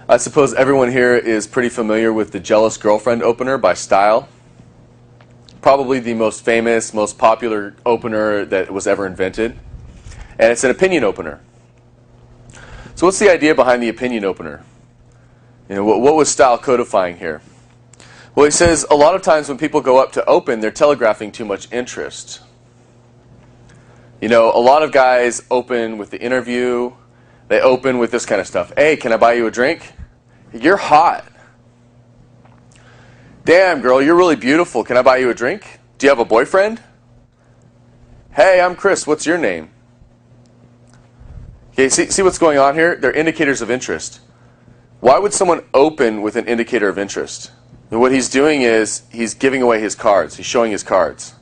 I suppose everyone here is pretty familiar with the Jealous Girlfriend opener by Style. Probably the most famous, most popular opener that was ever invented. And it's an opinion opener. So what's the idea behind the opinion opener? What was Style codifying here? Well, he says a lot of times when people go up to open, they're telegraphing too much interest. A lot of guys open with the interview. They open with this kind of stuff. Hey, can I buy you a drink? You're hot. Damn, girl, you're really beautiful. Can I buy you a drink? Do you have a boyfriend? Hey, I'm Chris. What's your name? Okay, see what's going on here? They're indicators of interest. Why would someone open with an indicator of interest? And what he's doing is he's giving away his cards. He's showing his cards.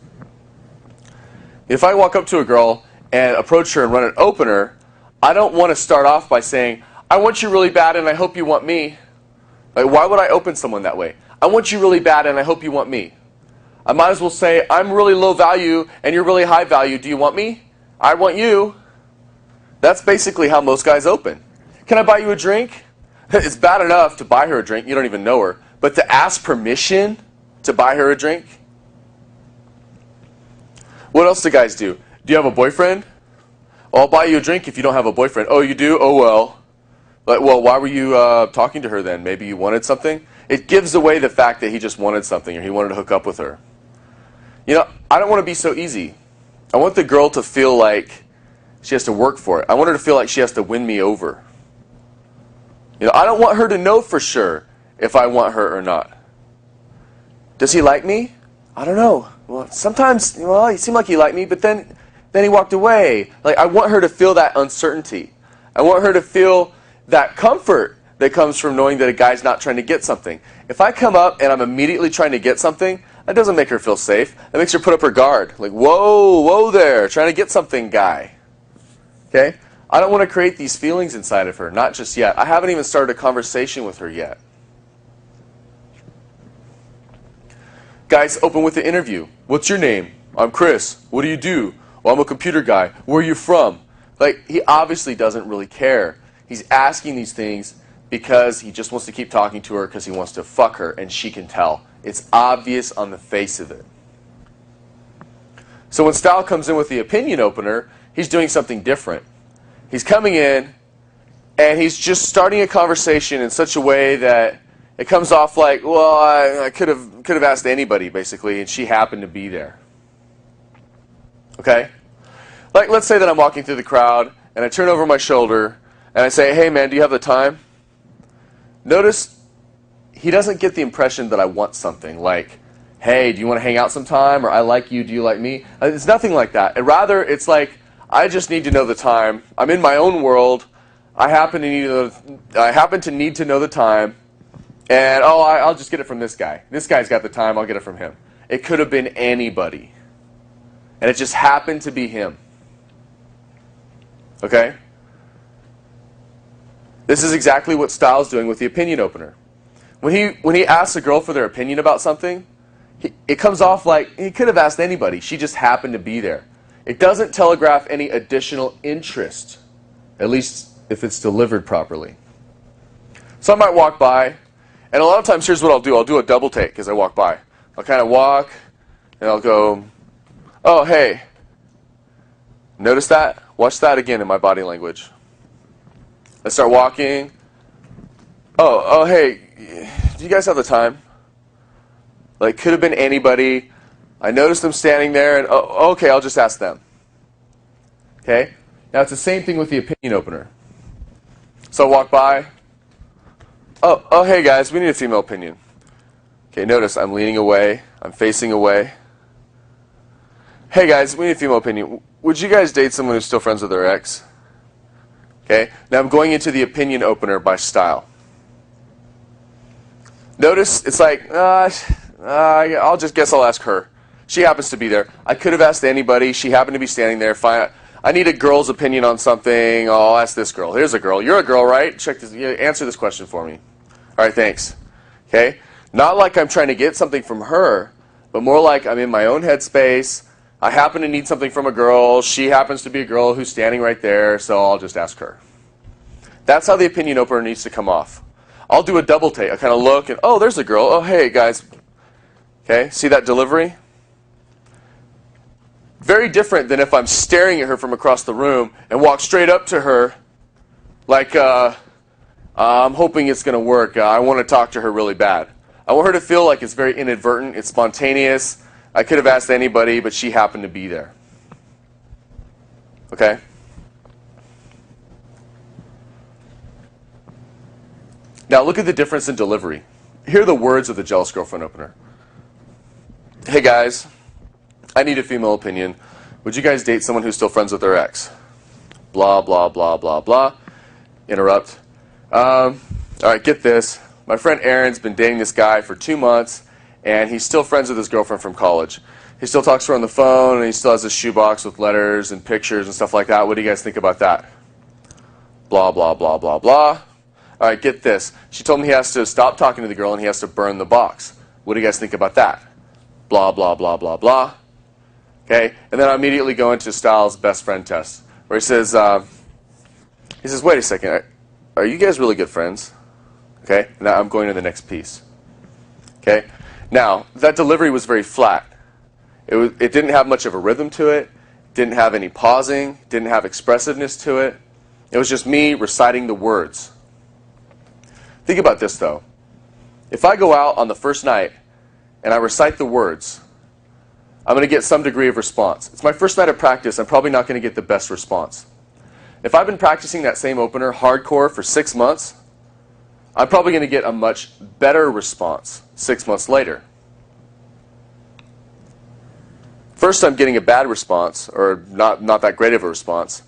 If I walk up to a girl and approach her and run an opener, I don't want to start off by saying, I want you really bad and I hope you want me. Like, why would I open someone that way? I want you really bad and I hope you want me. I might as well say, I'm really low value and you're really high value. Do you want me? I want you. That's basically how most guys open. Can I buy you a drink? It's bad enough to buy her a drink. You don't even know her. But to ask permission to buy her a drink? What else do guys do? Do you have a boyfriend? Well, I'll buy you a drink if you don't have a boyfriend. Oh, you do? Oh, well. Well, why were you talking to her then? Maybe you wanted something? It gives away the fact that he just wanted something or he wanted to hook up with her. I don't want to be so easy. I want the girl to feel like she has to work for it. I want her to feel like she has to win me over. I don't want her to know for sure if I want her or not. Does he like me? I don't know. Well, sometimes, he seemed like he liked me, but then he walked away. Like, I want her to feel that uncertainty. I want her to feel that comfort that comes from knowing that a guy's not trying to get something. If I come up and I'm immediately trying to get something, that doesn't make her feel safe. That makes her put up her guard. Like, whoa there, trying to get something, guy. Okay? I don't want to create these feelings inside of her, not just yet. I haven't even started a conversation with her yet. Guys, open with the interview. What's your name? I'm Chris. What do you do? Well, I'm a computer guy. Where are you from? Like, he obviously doesn't really care. He's asking these things because he just wants to keep talking to her because he wants to fuck her, and she can tell. It's obvious on the face of it. So when Style comes in with the opinion opener, he's doing something different. He's coming in, and he's just starting a conversation in such a way that it comes off like, well, I could have asked anybody, basically, and she happened to be there. Okay? Like, let's say that I'm walking through the crowd, and I turn over my shoulder, and I say, hey, man, do you have the time? Notice he doesn't get the impression that I want something, like, hey, do you want to hang out sometime? Or I like you, do you like me? It's nothing like that. And rather, it's like, I just need to know the time. I'm in my own world. I happen to need to know the time. And, I'll just get it from this guy. This guy's got the time. I'll get it from him. It could have been anybody. And it just happened to be him. Okay? This is exactly what Style's doing with the opinion opener. When he asks a girl for their opinion about something, it comes off like he could have asked anybody. She just happened to be there. It doesn't telegraph any additional interest, at least if it's delivered properly. So I might walk by, and a lot of times here's what I'll do. I'll do a double take as I walk by. I'll kind of walk, and I'll go, oh, hey. Notice that? Watch that again in my body language. I start walking. Oh, hey, do you guys have the time? Like, could have been anybody. I noticed them standing there, and okay, I'll just ask them. Okay? Now, it's the same thing with the opinion opener. So I walk by. Oh, hey, guys, we need a female opinion. Okay, notice I'm leaning away. I'm facing away. Hey, guys, we need a female opinion. Would you guys date someone who's still friends with their ex? Okay, now I'm going into the opinion opener by Style. Notice it's like, I'll just guess I'll ask her. She happens to be there. I could have asked anybody. She happened to be standing there. Fine. I need a girl's opinion on something. I'll ask this girl. Here's a girl. You're a girl, right? Check this. Answer this question for me. All right, thanks. Okay? Not like I'm trying to get something from her, but more like I'm in my own headspace. I happen to need something from a girl. She happens to be a girl who's standing right there, so I'll just ask her. That's how the opinion opener needs to come off. I'll do a double take. I kind of look and, oh, there's a girl. Oh, hey, guys. Okay, see that delivery? Very different than if I'm staring at her from across the room and walk straight up to her like, I'm hoping it's going to work. I want to talk to her really bad. I want her to feel like it's very inadvertent, it's spontaneous. I could have asked anybody, but she happened to be there. Okay? Now look at the difference in delivery. Here are the words of the jealous girlfriend opener. Hey guys, I need a female opinion. Would you guys date someone who's still friends with their ex? Blah, blah, blah, blah, blah. Interrupt. All right, get this. My friend Aaron's been dating this guy for 2 months, and he's still friends with his girlfriend from college. He still talks to her on the phone, and he still has his shoebox with letters and pictures and stuff like that. What do you guys think about that? Blah, blah, blah, blah, blah. All right, get this. She told him he has to stop talking to the girl, and he has to burn the box. What do you guys think about that? Blah, blah, blah, blah, blah. Okay, and then I immediately go into Styles' best friend test, where he says, wait a second, are you guys really good friends? Okay, now I'm going to the next piece. Okay, now that delivery was very flat. It didn't have much of a rhythm to it, didn't have any pausing, didn't have expressiveness to it. It was just me reciting the words. Think about this though. If I go out on the first night and I recite the words, I'm going to get some degree of response. It's my first night of practice, I'm probably not going to get the best response. If I've been practicing that same opener hardcore for 6 months, I'm probably going to get a much better response 6 months later. First, I'm getting a bad response, or not that great of a response.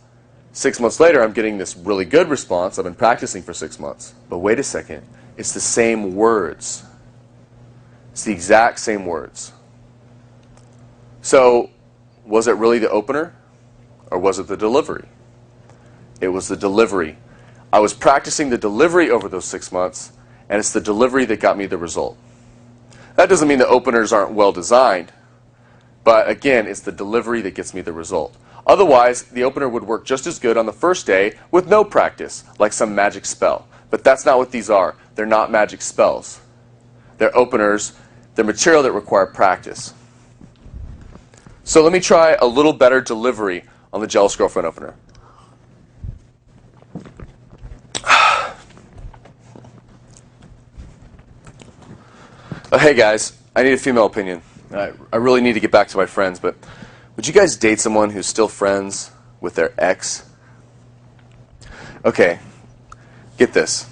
6 months later, I'm getting this really good response. I've been practicing for 6 months. But wait a second. It's the same words. It's the exact same words. So, was it really the opener, or was it the delivery? It was the delivery. I was practicing the delivery over those 6 months, and it's the delivery that got me the result. That doesn't mean the openers aren't well designed, but again, it's the delivery that gets me the result. Otherwise, the opener would work just as good on the first day with no practice, like some magic spell. But that's not what these are. They're not magic spells. They're openers. They're material that require practice. So let me try a little better delivery on the jealous girlfriend opener. Hey guys, I need a female opinion. I really need to get back to my friends, but would you guys date someone who's still friends with their ex? Okay, get this.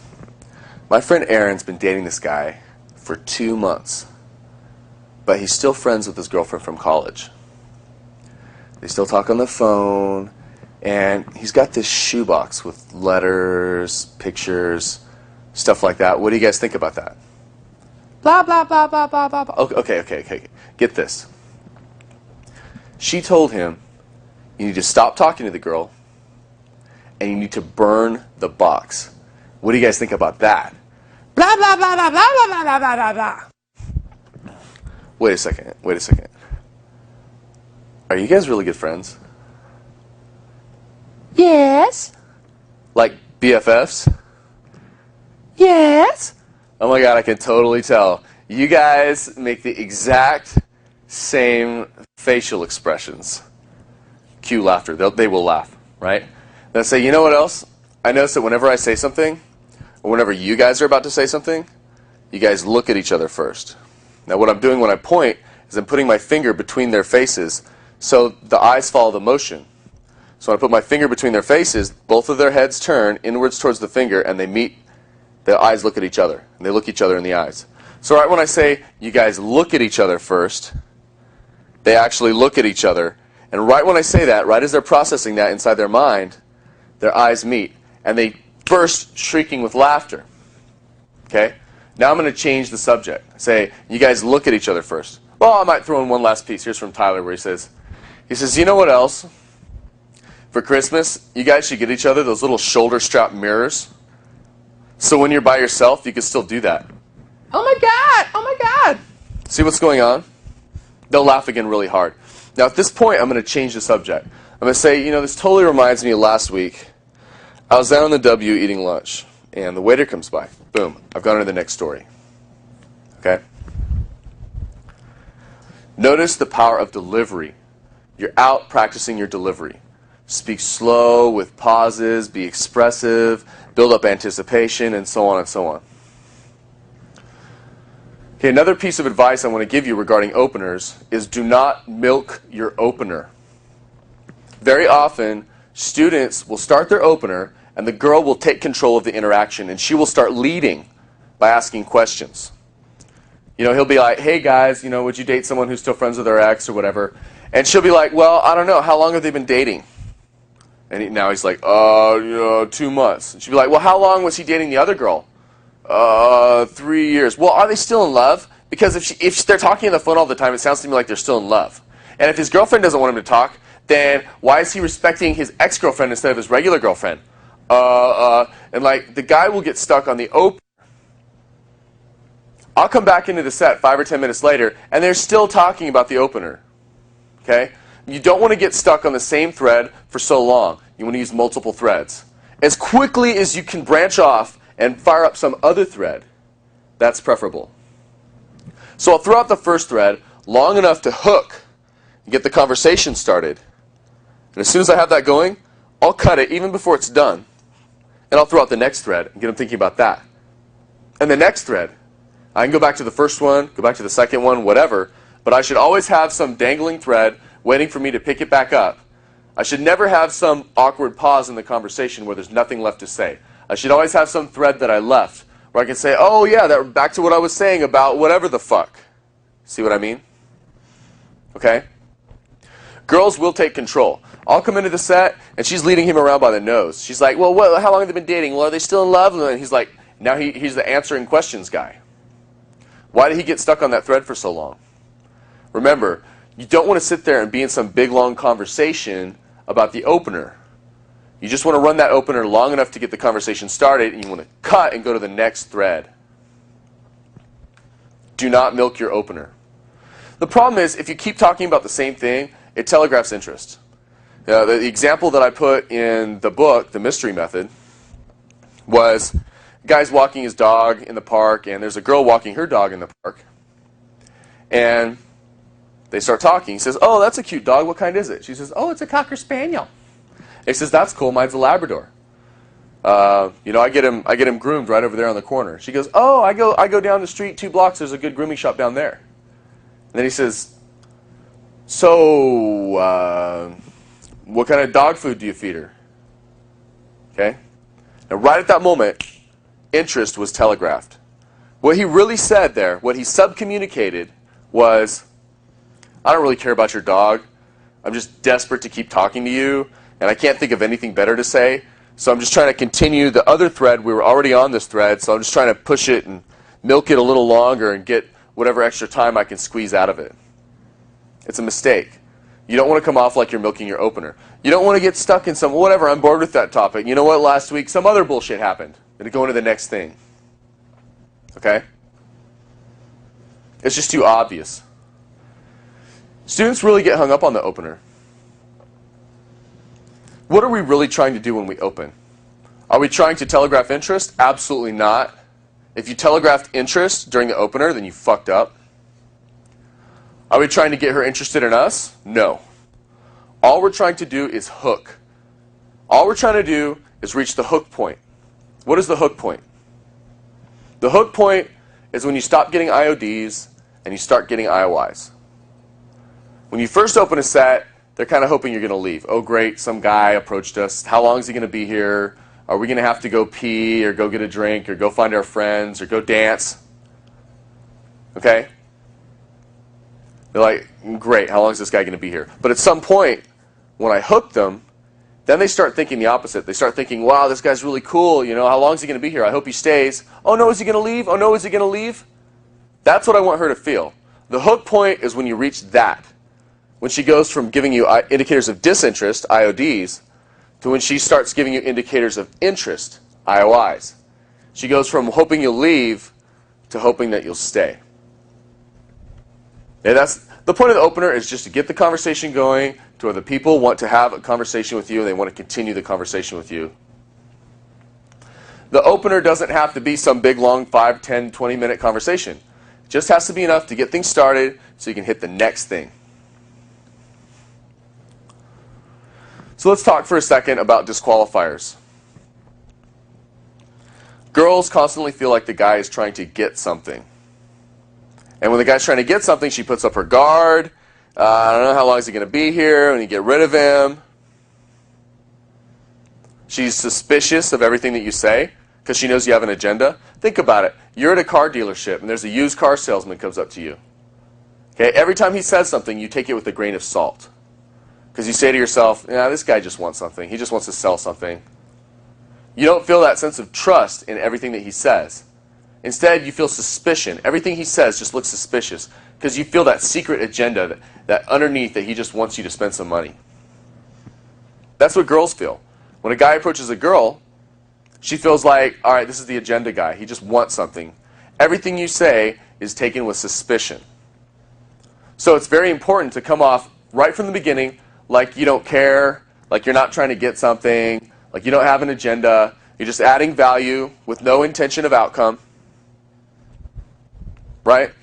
My friend Aaron's been dating this guy for 2 months, but he's still friends with his girlfriend from college. They still talk on the phone, and he's got this shoebox with letters, pictures, stuff like that. What do you guys think about that? Blah, blah, blah, blah, blah, blah, blah. Okay. Get this. She told him, you need to stop talking to the girl, and you need to burn the box. What do you guys think about that? Blah, blah, blah, blah, blah, blah, blah, blah, blah, blah. Wait a second. Are you guys really good friends? Yes. Like BFFs? Yes. Oh my God, I can totally tell. You guys make the exact same facial expressions. Cue laughter. They will laugh, right? They'll say, you know what else? I notice that whenever I say something, or whenever you guys are about to say something, you guys look at each other first. Now what I'm doing when I point is I'm putting my finger between their faces so the eyes follow the motion. So when I put my finger between their faces, both of their heads turn inwards towards the finger and they meet. The eyes look at each other, and they look each other in the eyes. So right when I say, you guys look at each other first, they actually look at each other. And right when I say that, right as they're processing that inside their mind, their eyes meet, and they burst shrieking with laughter. Okay? Now I'm going to change the subject. Say, you guys look at each other first. Well, I might throw in one last piece. Here's from Tyler where he says, you know what else? For Christmas, you guys should get each other those little shoulder strap mirrors. So when you're by yourself, you can still do that. Oh my God. See what's going on? They'll laugh again really hard. Now at this point, I'm going to change the subject. I'm going to say, this totally reminds me of last week. I was down in the W eating lunch. and the waiter comes by. Boom, I've gone to the next story. Okay? Notice the power of delivery. You're out practicing your delivery. Speak slow with pauses, be expressive, build up anticipation, and so on and so on. Okay, another piece of advice I want to give you regarding openers is do not milk your opener. Very often, students will start their opener and the girl will take control of the interaction and she will start leading by asking questions. You know, he'll be like, hey guys, you know, would you date someone who's still friends with their ex or whatever? And she'll be like, well, I don't know, how long have they been dating? And now he's like, 2 months. And she'll be like, well, how long was he dating the other girl? 3 years. Well, are they still in love? Because if they're talking on the phone all the time, it sounds to me like they're still in love. And if his girlfriend doesn't want him to talk, then why is he respecting his ex-girlfriend instead of his regular girlfriend? And like, the guy will get stuck on the opener. I'll come back into the set 5 or 10 minutes later, and they're still talking about the opener. Okay? You don't want to get stuck on the same thread for so long. You want to use multiple threads. As quickly as you can branch off and fire up some other thread, that's preferable. So I'll throw out the first thread long enough to hook and get the conversation started. And as soon as I have that going, I'll cut it even before it's done. And I'll throw out the next thread and get them thinking about that. And the next thread, I can go back to the first one, go back to the second one, whatever, but I should always have some dangling thread waiting for me to pick it back up. I should never have some awkward pause in the conversation where there's nothing left to say. I should always have some thread that I left where I can say, oh yeah, back to what I was saying about whatever the fuck. See what I mean? Okay? Girls will take control. I'll come into the set, and she's leading him around by the nose. She's like, well, how long have they been dating? Well, are they still in love? And he's like, now he's the answering questions guy. Why did he get stuck on that thread for so long? Remember, you don't want to sit there and be in some big, long conversation about the opener. You just want to run that opener long enough to get the conversation started, and you want to cut and go to the next thread. Do not milk your opener. The problem is, if you keep talking about the same thing, it telegraphs interest. The example that I put in the book, The Mystery Method, was a guy's walking his dog in the park, and there's a girl walking her dog in the park. And they start talking. He says, oh, that's a cute dog. What kind is it? She says, oh, it's a Cocker Spaniel. He says, that's cool. Mine's a Labrador. You know, I get him groomed right over there on the corner. She goes, oh, I go down the street 2 blocks. There's a good grooming shop down there. And then he says, so, what kind of dog food do you feed her? Okay? Now, right at that moment, interest was telegraphed. What he really said there, what he subcommunicated was, I don't really care about your dog. I'm just desperate to keep talking to you, and I can't think of anything better to say. So I'm just trying to continue the other thread. We were already on this thread, so I'm just trying to push it and milk it a little longer and get whatever extra time I can squeeze out of it. It's a mistake. You don't want to come off like you're milking your opener. You don't want to get stuck in some, whatever, I'm bored with that topic. You know what, last week some other bullshit happened. And go into the next thing. Okay? It's just too obvious. Students really get hung up on the opener. What are we really trying to do when we open? Are we trying to telegraph interest? Absolutely not. If you telegraphed interest during the opener, then you fucked up. Are we trying to get her interested in us? No. All we're trying to do is hook. All we're trying to do is reach the hook point. What is the hook point? The hook point is when you stop getting IODs and you start getting IOIs. When you first open a set, they're kind of hoping you're going to leave. Oh, great, some guy approached us. How long is he going to be here? Are we going to have to go pee or go get a drink or go find our friends or go dance? Okay? They're like, great, how long is this guy going to be here? But at some point, when I hook them, then they start thinking the opposite. They start thinking, wow, this guy's really cool. You know, how long is he going to be here? I hope he stays. Oh, no, is he going to leave? Oh, no, is he going to leave? That's what I want her to feel. The hook point is when you reach that. When she goes from giving you indicators of disinterest, IODs, to when she starts giving you indicators of interest, IOIs. She goes from hoping you'll leave to hoping that you'll stay. And that's the point of the opener, is just to get the conversation going to where the people want to have a conversation with you and they want to continue the conversation with you. The opener doesn't have to be some big, long 5, 10, 20-minute conversation. It just has to be enough to get things started so you can hit the next thing. So let's talk for a second about disqualifiers. Girls constantly feel like the guy is trying to get something. And when the guy's trying to get something, she puts up her guard. I don't know how long is he going to be here, and you get rid of him. She's suspicious of everything that you say because she knows you have an agenda. Think about it. You're at a car dealership, and there's a used car salesman comes up to you. Okay, every time he says something, you take it with a grain of salt. Because you say to yourself, yeah, this guy just wants something. He just wants to sell something. You don't feel that sense of trust in everything that he says. Instead, you feel suspicion. Everything he says just looks suspicious because you feel that secret agenda, that underneath that he just wants you to spend some money. That's what girls feel. When a guy approaches a girl, she feels like, all right, this is the agenda guy. He just wants something. Everything you say is taken with suspicion. So it's very important to come off right from the beginning like you don't care, like you're not trying to get something, like you don't have an agenda. You're just adding value with no intention of outcome. Right?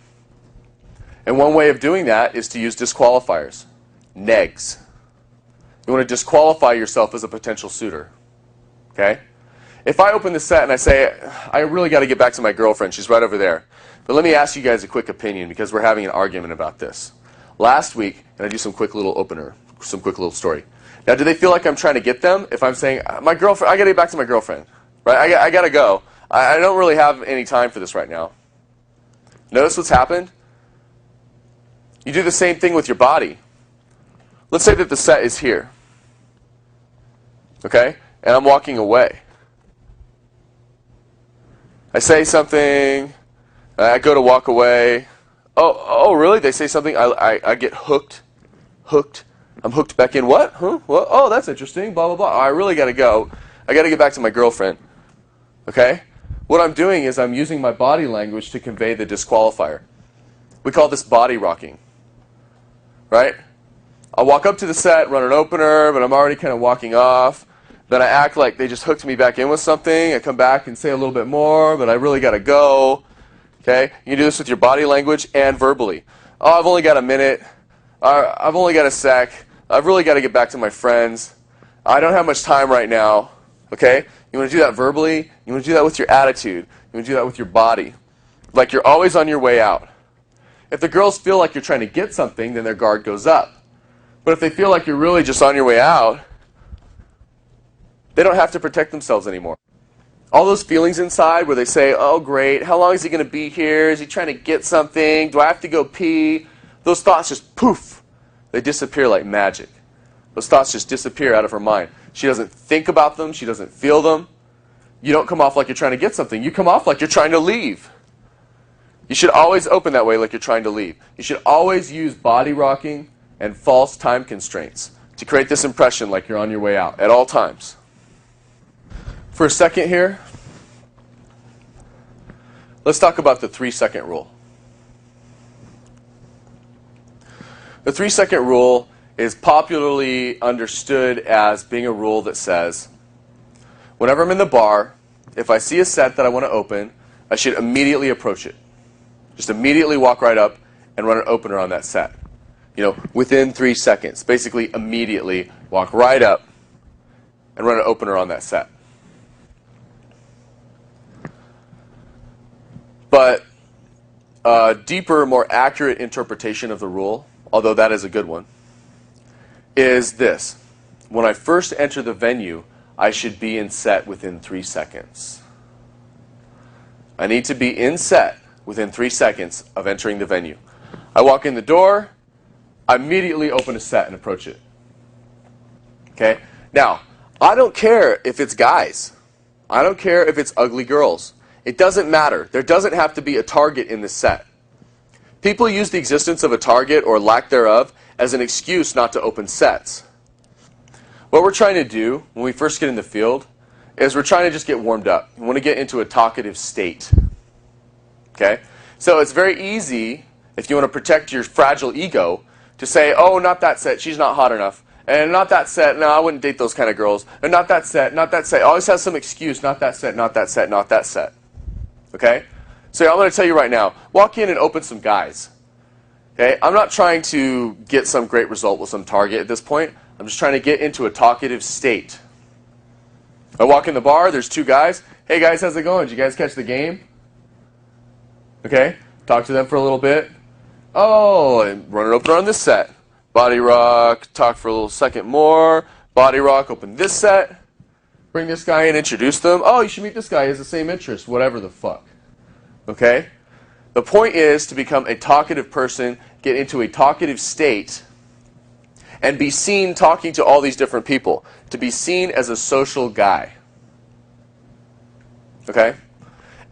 And one way of doing that is to use disqualifiers. Negs. You want to disqualify yourself as a potential suitor. Okay? If I open the set and I say, I really got to get back to my girlfriend, she's right over there. But let me ask you guys a quick opinion because we're having an argument about this. Last week, and I do some quick little opener, some quick little story. Now, do they feel like I'm trying to get them? If I'm saying, my girlfriend, I got to get back to my girlfriend. Right? I got to go. I don't really have any time for this right now. Notice what's happened? You do the same thing with your body. Let's say that the set is here. Okay? And I'm walking away. I say something. I go to walk away. Oh, really? They say something. I get hooked. Hooked. I'm hooked back in. What? Huh? What? Oh, that's interesting. Blah, blah, blah. I really got to go. I got to get back to my girlfriend. Okay? What I'm doing is I'm using my body language to convey the disqualifier. We call this body rocking. Right? I'll walk up to the set, run an opener, but I'm already kind of walking off. Then I act like they just hooked me back in with something. I come back and say a little bit more, but I really got to go. Okay? You can do this with your body language and verbally. Oh, I've only got a minute. I've only got a sec. I've really got to get back to my friends. I don't have much time right now. Okay? You want to do that verbally. You want to do that with your attitude. You want to do that with your body. Like you're always on your way out. If the girls feel like you're trying to get something, then their guard goes up. But if they feel like you're really just on your way out, they don't have to protect themselves anymore. All those feelings inside where they say, oh, great, how long is he going to be here? Is he trying to get something? Do I have to go pee? Those thoughts just poof. They disappear like magic. Those thoughts just disappear out of her mind. She doesn't think about them. She doesn't feel them. You don't come off like you're trying to get something. You come off like you're trying to leave. You should always open that way like you're trying to leave. You should always use body rocking and false time constraints to create this impression like you're on your way out at all times. For a second here, let's talk about the 3-second rule. The 3-second rule is popularly understood as being a rule that says, whenever I'm in the bar, if I see a set that I want to open, I should immediately approach it. Just immediately walk right up and run an opener on that set. You know, within 3 seconds. Basically, immediately walk right up and run an opener on that set. But a deeper, more accurate interpretation of the rule, although that is a good one, is this. When I first enter the venue, I should be in set within 3 seconds. I need to be in set within 3 seconds of entering the venue. I walk in the door, I immediately open a set and approach it. Okay? Now, I don't care if it's guys. I don't care if it's ugly girls. It doesn't matter. There doesn't have to be a target in the set. People use the existence of a target or lack thereof as an excuse not to open sets. What we're trying to do when we first get in the field is we're trying to just get warmed up. We want to get into a talkative state. Okay? So it's very easy, if you want to protect your fragile ego, to say, oh, not that set, she's not hot enough, And not that set. No, I wouldn't date those kind of girls. And not that set, not that set. Always has some excuse. Not that set, not that set, not that set. Okay? So I'm going to tell you right now, walk in and open some guys. Okay? I'm not trying to get some great result with some target at this point. I'm just trying to get into a talkative state. I walk in the bar, there's two guys. Hey guys, how's it going? Did you guys catch the game? Okay? Talk to them for a little bit. Oh, and run it open on this set. Body rock, talk for a little second more. Body rock, open this set. Bring this guy in, introduce them. Oh, you should meet this guy. He has the same interest. Whatever the fuck. Okay? The point is to become a talkative person, get into a talkative state, and be seen talking to all these different people. To be seen as a social guy. Okay?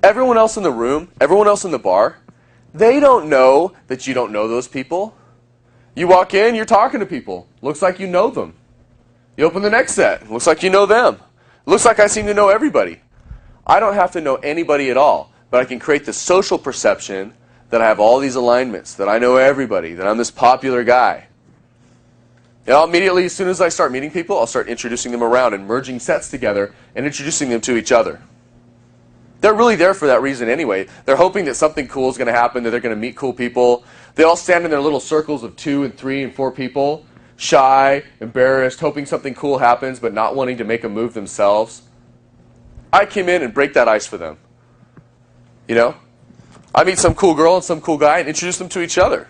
Everyone else in the room, everyone else in the bar, they don't know that you don't know those people. You walk in, you're talking to people. Looks like you know them. You open the next set. Looks like you know them. Looks like I seem to know everybody. I don't have to know anybody at all, but I can create the social perception that I have all these alignments, that I know everybody, that I'm this popular guy. And I'll immediately, as soon as I start meeting people, I'll start introducing them around and merging sets together and introducing them to each other. They're really there for that reason anyway. They're hoping that something cool is going to happen, that they're going to meet cool people. They all stand in their little circles of 2 and 3 and 4 people, shy, embarrassed, hoping something cool happens, but not wanting to make a move themselves. I came in and break that ice for them. You know? I meet some cool girl and some cool guy and introduce them to each other.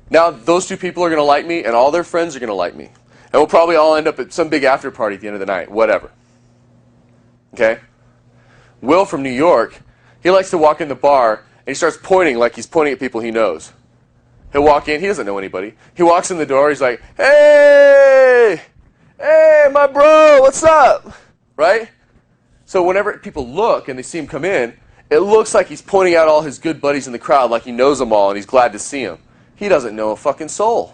Now, those two people are going to like me, and all their friends are going to like me. And we'll probably all end up at some big after party at the end of the night, whatever. Okay? Will from New York, he likes to walk in the bar, and he starts pointing like he's pointing at people he knows. He'll walk in, he doesn't know anybody. He walks in the door, he's like, hey, my bro, what's up? Right? So whenever people look and they see him come in, it looks like he's pointing out all his good buddies in the crowd like he knows them all and he's glad to see them. He doesn't know a fucking soul.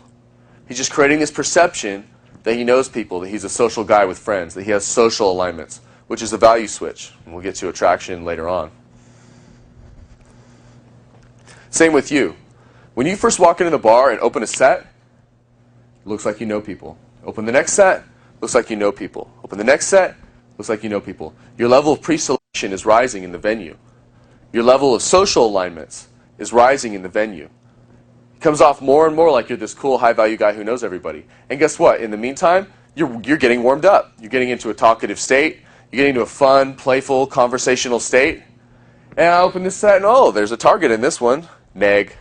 He's just creating this perception that he knows people, that he's a social guy with friends, that he has social alignments, which is a value switch. And we'll get to attraction later on. Same with you. When you first walk into the bar and open a set, it looks like you know people. Open the next set, looks like you know people. Open the next set, looks like you know people. Your level of pre-selection is rising in the venue. Your level of social alignments is rising in the venue. It comes off more and more like you're this cool, high-value guy who knows everybody. And guess what? In the meantime, you're getting warmed up. You're getting into a talkative state. You're getting into a fun, playful, conversational state. And I open this set, and oh, there's a target in this one. Neg.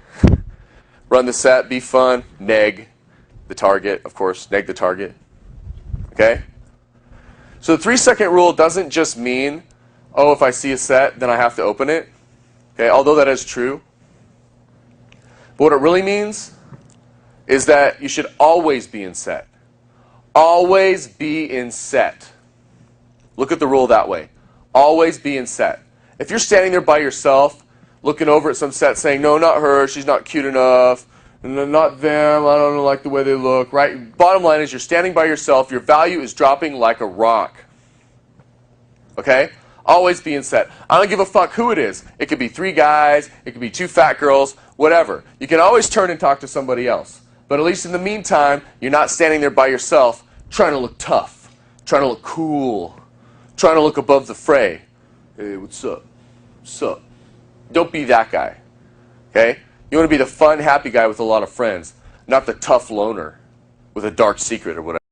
Run the set, be fun, neg the target, of course, neg the target. Okay? So the 3-second rule doesn't just mean, oh, if I see a set, then I have to open it. Okay, although that is true. But what it really means is that you should always be in set. Always be in set. Look at the rule that way. Always be in set. If you're standing there by yourself, looking over at some set saying, no, not her, she's not cute enough, not them, I don't like the way they look, right? Bottom line is you're standing by yourself, your value is dropping like a rock. Okay? Always be in set. I don't give a fuck who it is. It could be 3 guys, it could be 2 fat girls, whatever. You can always turn and talk to somebody else. But at least in the meantime, you're not standing there by yourself trying to look tough, trying to look cool, trying to look above the fray. Hey, what's up? What's up? Don't be that guy, okay? You want to be the fun, happy guy with a lot of friends, not the tough loner with a dark secret or whatever.